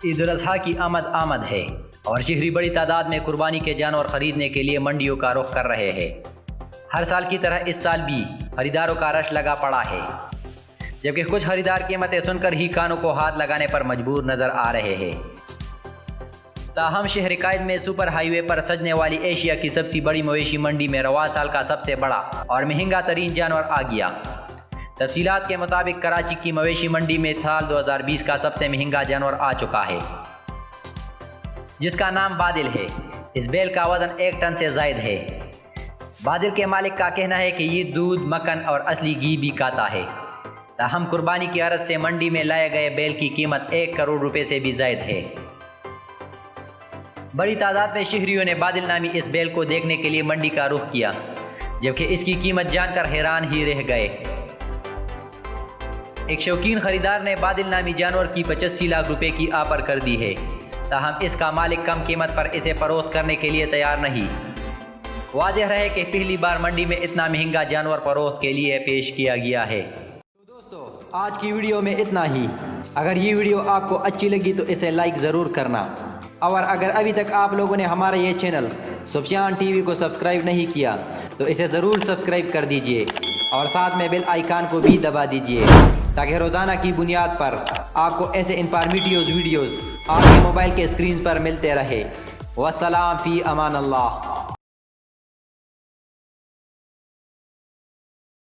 عید الاضحیٰ کی آمد ہے اور شہری بڑی تعداد میں قربانی کے جانور خریدنے کے لیے منڈیوں کا رخ کر رہے ہیں۔ ہر سال کی طرح اس سال بھی خریداروں کا رش لگا پڑا ہے، جبکہ کچھ خریدار قیمتیں سن کر ہی کانوں کو ہاتھ لگانے پر مجبور نظر آ رہے ہیں۔ تاہم شہر قائد میں سپر ہائی وے پر سجنے والی ایشیا کی سب سے بڑی مویشی منڈی میں رواں سال کا سب سے بڑا اور مہنگا ترین جانور آ گیا۔ تفصیلات کے مطابق کراچی کی مویشی منڈی میں سال 2020 کا سب سے مہنگا جانور آ چکا ہے، جس کا نام بادل ہے۔ اس بیل کا وزن 1 ٹن سے زائد ہے۔ بادل کے مالک کا کہنا ہے کہ یہ دودھ، مکھن اور اصلی گھی بھی کھاتا ہے۔ تاہم قربانی کی غرض سے منڈی میں لائے گئے بیل کی قیمت 1 کروڑ روپے سے بھی زائد ہے۔ بڑی تعداد میں شہریوں نے بادل نامی اس بیل کو دیکھنے کے لیے منڈی کا رخ کیا، جبکہ اس کی قیمت جان کر حیران ہی رہ گئے۔ ایک شوقین خریدار نے بادل نامی جانور کی 85 لاکھ روپے کی آفر کر دی ہے، تاہم اس کا مالک کم قیمت پر اسے فروخت کرنے کے لیے تیار نہیں۔ واضح رہے کہ پہلی بار منڈی میں اتنا مہنگا جانور فروخت کے لیے پیش کیا گیا ہے۔ تو دوستو، آج کی ویڈیو میں اتنا ہی۔ اگر یہ ویڈیو آپ کو اچھی لگی تو اسے لائک ضرور کرنا، اور اگر ابھی تک آپ لوگوں نے ہمارا یہ چینل سفیان ٹی وی کو سبسکرائب نہیں کیا تو اسے ضرور سبسکرائب کر دیجئے، اور ساتھ میں بیل آئیکن کو بھی دبا دیجئے، تاکہ روزانہ کی بنیاد پر آپ کو ایسے انفارمیٹیو ویڈیوز آپ کے موبائل کے اسکرین پر ملتے رہے۔ والسلام فی امان اللہ۔